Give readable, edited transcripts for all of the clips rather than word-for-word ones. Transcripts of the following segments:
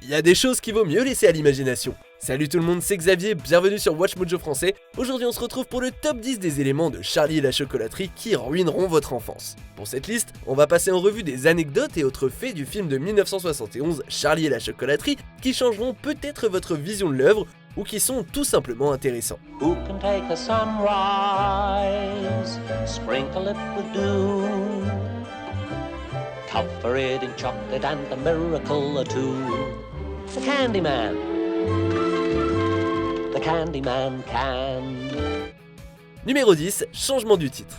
Il y a des choses qu'il vaut mieux laisser à l'imagination. Salut tout le monde, c'est Xavier, bienvenue sur Watch Mojo français. Aujourd'hui on se retrouve pour le top 10 des éléments de Charlie et la chocolaterie qui ruineront votre enfance. Pour cette liste, on va passer en revue des anecdotes et autres faits du film de 1971 Charlie et la chocolaterie qui changeront peut-être votre vision de l'œuvre ou qui sont tout simplement intéressants. Who can take a sunrise, sprinkle it with dew, cover it in chocolate and a miracle or two. The Candyman. The Candyman can. Numéro 10, changement du titre.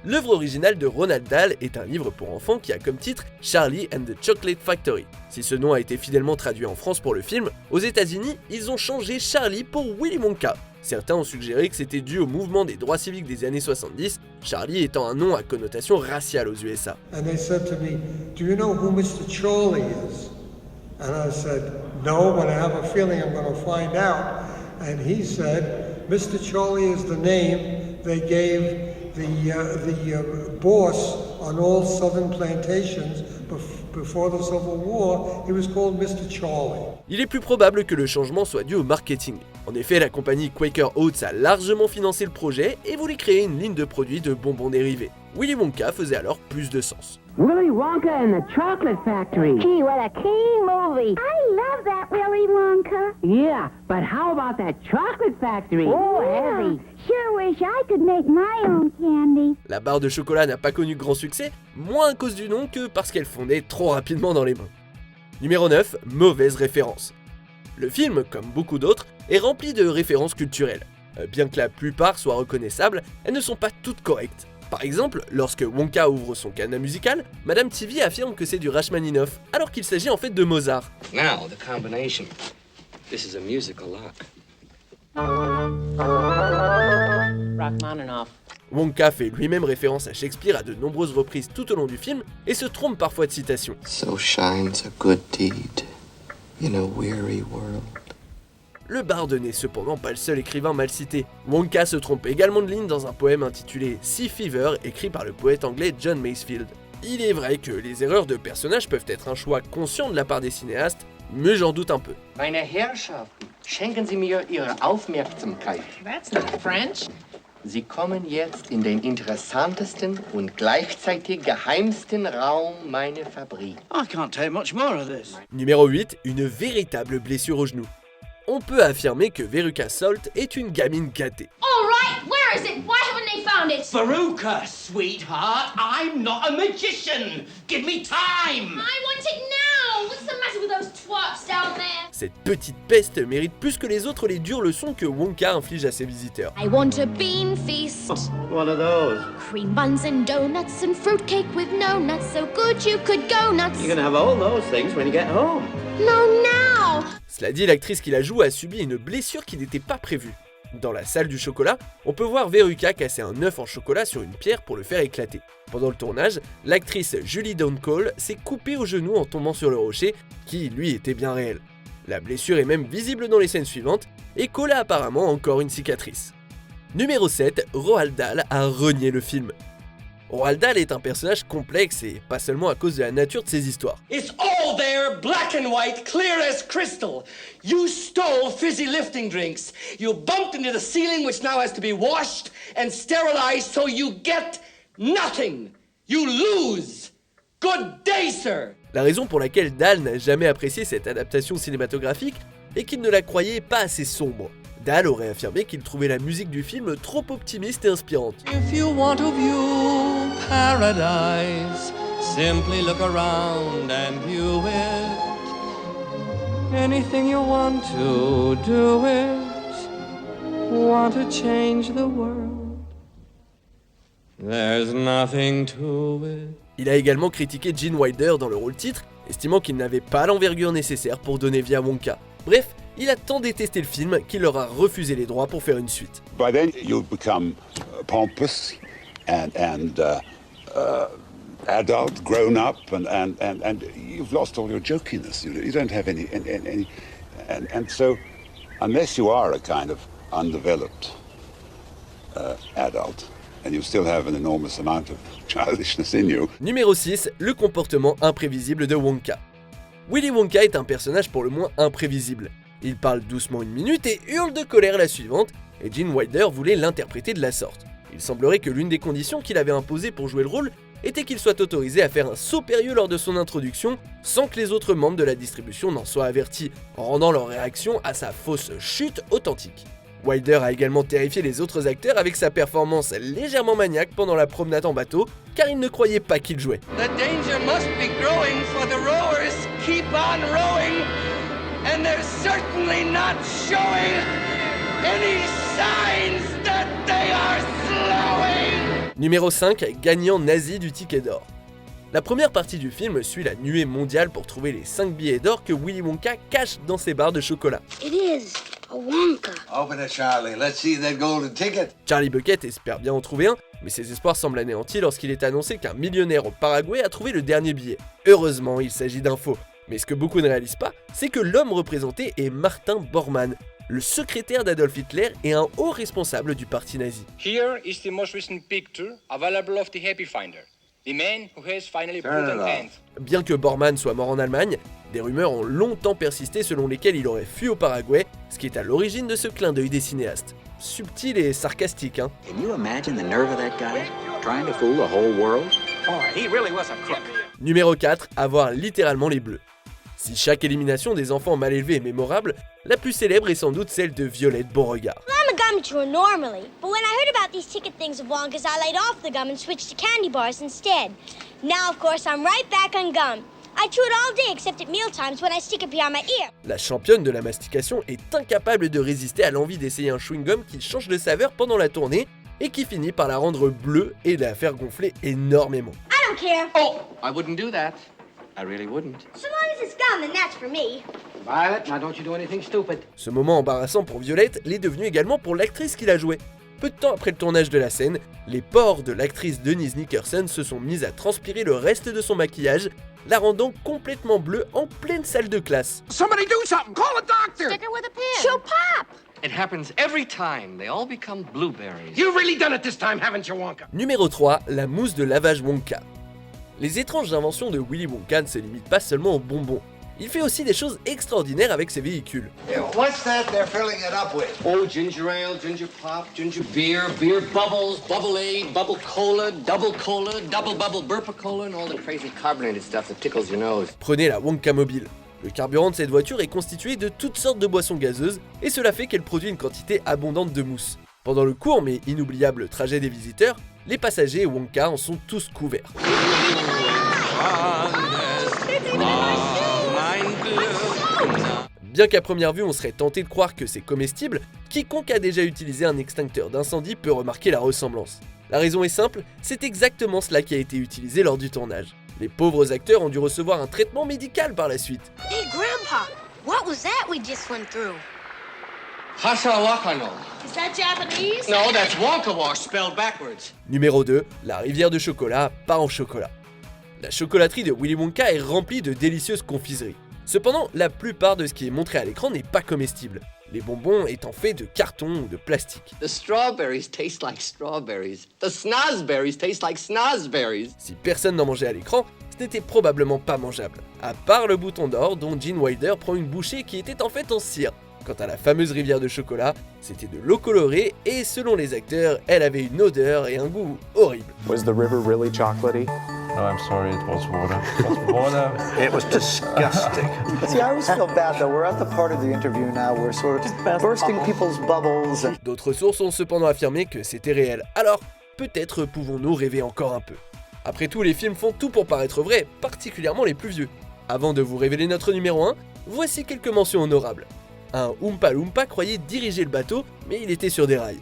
L'œuvre originale de Roald Dahl est un livre pour enfants qui a comme titre Charlie and the Chocolate Factory. Si ce nom a été fidèlement traduit en France pour le film, aux États-Unis, ils ont changé Charlie pour Willy Wonka. Certains ont suggéré que c'était dû au mouvement des droits civiques des années 70, Charlie étant un nom à connotation raciale aux USA. And they said to me, "Do you know who Mr. Charlie is?" And I said, "No, but I have a feeling I'm going to find out." And he said, "Mr. Charlie is the name they gave the boss on all southern plantations before the Civil War. He was called Mr. Charlie." Il est plus probable que le changement soit dû au marketing. En effet, la compagnie Quaker Oats a largement financé le projet et voulait créer une ligne de produits de bonbons dérivés. Willy Wonka faisait alors plus de sens. Willy Wonka and the Chocolate Factory. Gee, what a keen movie. I love that Willy Wonka. Yeah, but how about that Chocolate Factory? Oh, heavy. Sure wish I could make my own candy. La barre de chocolat n'a pas connu grand succès, moins à cause du nom que parce qu'elle fondait trop rapidement dans les mains. Numéro 9, mauvaise référence. Le film, comme beaucoup d'autres, est rempli de références culturelles. Bien que la plupart soient reconnaissables, elles ne sont pas toutes correctes. Par exemple, lorsque Wonka ouvre son cadenas musical, Madame TV affirme que c'est du Rachmaninoff, alors qu'il s'agit en fait de Mozart. Now, the combination. This is a musical lock. Rachmaninoff. Wonka fait lui-même référence à Shakespeare à de nombreuses reprises tout au long du film et se trompe parfois de citation. So shines a good deed in a weary world. Le barde n'est cependant pas le seul écrivain mal cité. Wonka se trompe également de ligne dans un poème intitulé Sea Fever, écrit par le poète anglais John Masefield. Il est vrai que les erreurs de personnages peuvent être un choix conscient de la part des cinéastes, mais j'en doute un peu. Meine Herrschaften, schenken Sie mir Ihre Aufmerksamkeit. That's not French. Sie kommen jetzt in den interessantesten und gleichzeitig geheimsten Raum meiner Fabrik. I can't take much more of this. Numéro 8, une véritable blessure au genou. On peut affirmer que Veruca Salt est une gamine gâtée. All right, where is it? Why haven't they found it? Veruca, sweetheart, I'm not a magician. Give me time. I want it now. What's the matter with those twerps down there? Cette petite peste mérite plus que les autres les dures leçons que Wonka inflige à ses visiteurs. I want a bean feast. One of those. Cream buns and donuts and fruitcake with no nuts. So good you could go nuts. You're gonna have all those things when you get home. No, now. Cela dit, l'actrice qui la joue a subi une blessure qui n'était pas prévue. Dans la salle du chocolat, on peut voir Veruca casser un œuf en chocolat sur une pierre pour le faire éclater. Pendant le tournage, l'actrice Julie Downcal s'est coupée au genou en tombant sur le rocher, qui lui était bien réel. La blessure est même visible dans les scènes suivantes, et Cole a apparemment encore une cicatrice. Numéro 7, Roald Dahl a renié le film. Roald Dahl est un personnage complexe et pas seulement à cause de la nature de ses histoires. It's all there, black and white, clear as crystal. You stole fizzy lifting drinks. You bumped into the ceiling, which now has to be washed and sterilized, so you get nothing. You lose. Good day, sir. La raison pour laquelle Dahl n'a jamais apprécié cette adaptation cinématographique est qu'il ne la croyait pas assez sombre. Dahl aurait affirmé qu'il trouvait la musique du film trop optimiste et inspirante. If you want to view paradise, simply look around and view it. Anything you want to do it. Want to change the world. There's nothing to it. Il a également critiqué Gene Wilder dans le rôle titre, estimant qu'il n'avait pas l'envergure nécessaire pour donner vie à Wonka. Bref, il a tant détesté le film qu'il leur a refusé les droits pour faire une suite. By then you become pompous and adult, grown up, and you've lost all your jokiness. You don't have any and so unless you are a kind of undeveloped adult, and you still have an enormous amount of childishness in you. Numéro 6, le comportement imprévisible de Wonka. Willy Wonka est un personnage pour le moins imprévisible. Il parle doucement une minute et hurle de colère la suivante, et Gene Wilder voulait l'interpréter de la sorte. Il semblerait que l'une des conditions qu'il avait imposées pour jouer le rôle était qu'il soit autorisé à faire un saut périlleux lors de son introduction sans que les autres membres de la distribution n'en soient avertis, en rendant leur réaction à sa fausse chute authentique. Wilder a également terrifié les autres acteurs avec sa performance légèrement maniaque pendant la promenade en bateau, car il ne croyait pas qu'il jouait. The danger must be growing for the rowers keep on rowing, and they're certainly not showing any signs that they are slowing. Numéro 5, gagnant nazi du ticket d'or. La première partie du film suit la nuée mondiale pour trouver les 5 billets d'or que Willy Wonka cache dans ses barres de chocolat. It is a Wonka. Open it, Charlie. Let's see that golden ticket. Charlie Bucket espère bien en trouver un, mais ses espoirs semblent anéantis lorsqu'il est annoncé qu'un millionnaire au Paraguay a trouvé le dernier billet. Heureusement, il s'agit d'un faux. Mais ce que beaucoup ne réalisent pas, c'est que l'homme représenté est Martin Bormann, le secrétaire d'Adolf Hitler et un haut responsable du parti nazi. Here is the most recent picture available of the Happy Finder. The man who has finally put an end. Bien que Bormann soit mort en Allemagne, des rumeurs ont longtemps persisté selon lesquelles il aurait fui au Paraguay, ce qui est à l'origine de ce clin d'œil des cinéastes. Subtil et sarcastique, hein. Can you imagine the nerve of that guy trying to fool the whole world? Oh, he really was a crook. Numéro 4, avoir littéralement les bleus. Si chaque élimination des enfants mal élevés est mémorable, la plus célèbre est sans doute celle de Violette Beauregard. I'm a gum chewer normally, but when I heard about these ticket things of Wonka's, I laid off the gum and switched to candy bars instead. Now, of course, I'm right back on gum. I chew it all day except at mealtimes when I stick it behind my ear. La championne de la mastication est incapable de résister à l'envie d'essayer un chewing-gum qui change de saveur pendant la tournée et qui finit par la rendre bleue et la faire gonfler énormément. I don't care. Oh, I wouldn't do that. I really wouldn't. So long as it's gum, then that's for me. Violet, now don't you do anything stupid. Ce moment embarrassant pour Violette l'est devenu également pour l'actrice qui la jouait. Peu de temps après le tournage de la scène, les pores de l'actrice Denise Nickerson se sont mis à transpirer le reste de son maquillage, la rendant complètement bleue en pleine salle de classe. Somebody do something! Call a doctor! Stick her with a pin. She'll pop. It happens every time. They all become blueberries. You've really done it this time, haven't you, Wonka? Numéro 3, la mousse de lavage Wonka. Les étranges inventions de Willy Wonka ne se limitent pas seulement aux bonbons. Il fait aussi des choses extraordinaires avec ses véhicules. Yeah, what's that they're filling it up with? Oh, ginger ale, ginger pop, ginger beer, beer bubbles, bubble aid, bubble cola, double bubble burpa cola, and all the crazy carbonated stuff that tickles your nose. Prenez la Wonka Mobile. Le carburant de cette voiture est constitué de toutes sortes de boissons gazeuses et cela fait qu'elle produit une quantité abondante de mousse. Pendant le court mais inoubliable trajet des visiteurs, les passagers et Wonka en sont tous couverts. Bien qu'à première vue on serait tenté de croire que c'est comestible, quiconque a déjà utilisé un extincteur d'incendie peut remarquer la ressemblance. La raison est simple, c'est exactement cela qui a été utilisé lors du tournage. Les pauvres acteurs ont dû recevoir un traitement médical par la suite. Hey, Grandpa, what was that we just went through? Hashawakano. Is that Japanese? No, that's Wonka Wash spelled backwards. Numéro 2, la rivière de chocolat, pas en chocolat. La chocolaterie de Willy Wonka est remplie de délicieuses confiseries. Cependant, la plupart de ce qui est montré à l'écran n'est pas comestible, les bonbons étant faits de carton ou de plastique. The strawberries taste like strawberries. The snozberries taste like snozberries. Si personne n'en mangeait à l'écran, ce n'était probablement pas mangeable, à part le bouton d'or dont Gene Wilder prend une bouchée qui était en fait en cire. Quant à la fameuse rivière de chocolat, c'était de l'eau colorée et selon les acteurs, elle avait une odeur et un goût horrible. Was the river really chocolatey? No, I'm sorry, it was water. It was water. It was disgusting. See, I always feel bad though. We're at the part of the interview now where sort of bursting people's bubbles. D'autres sources ont cependant affirmé que c'était réel. Alors, peut-être pouvons-nous rêver encore un peu. Après tout, les films font tout pour paraître vrais, particulièrement les plus vieux. Avant de vous révéler notre numéro 1, voici quelques mentions honorables. Un Oompa Loompa croyait diriger le bateau, mais il était sur des rails.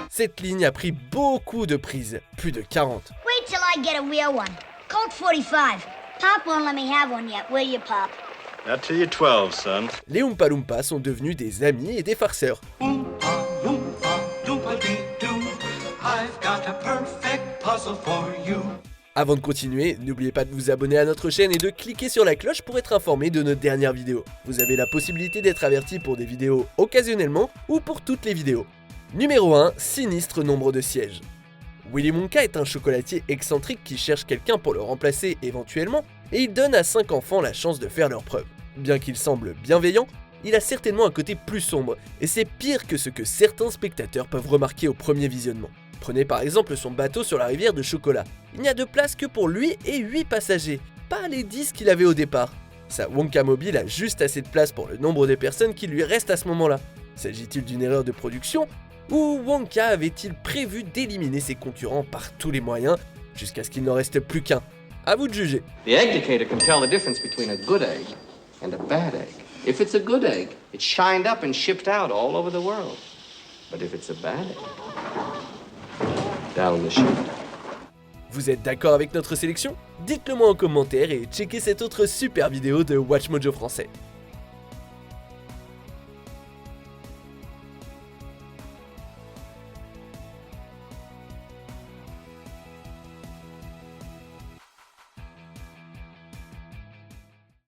Cette ligne a pris beaucoup de prises, plus de 40. Wait till I get a real one. Colt 45. Pop won't let me have one yet, will you, Pop? Not till you're 12, son. Les Oompa Loompas sont devenus des amis et des farceurs. Avant de continuer, n'oubliez pas de vous abonner à notre chaîne et de cliquer sur la cloche pour être informé de nos dernières vidéos. Vous avez la possibilité d'être averti pour des vidéos occasionnellement ou pour toutes les vidéos. Numéro 1, sinistre nombre de sièges. Willy Wonka est un chocolatier excentrique qui cherche quelqu'un pour le remplacer éventuellement, et il donne à 5 enfants la chance de faire leurs preuves. Bien qu'il semble bienveillant, il a certainement un côté plus sombre, et c'est pire que ce que certains spectateurs peuvent remarquer au premier visionnement. Prenez par exemple son bateau sur la rivière de chocolat. Il n'y a de place que pour lui et 8 passagers, pas les 10 qu'il avait au départ. Sa Wonka Mobile a juste assez de place pour le nombre de personnes qui lui restent à ce moment-là. S'agit-il d'une erreur de production ? Ou Wonka avait-il prévu d'éliminer ses concurrents par tous les moyens, jusqu'à ce qu'il n'en reste plus qu'un ? À vous de juger. The egg decatur can tell the difference between a good egg and a bad egg. If it's a good egg, it's shined up and shipped out all over the world. But if it's a bad egg, down the chute. Vous êtes d'accord avec notre sélection ? Dites-le moi en commentaire et checkez cette autre super vidéo de WatchMojo français.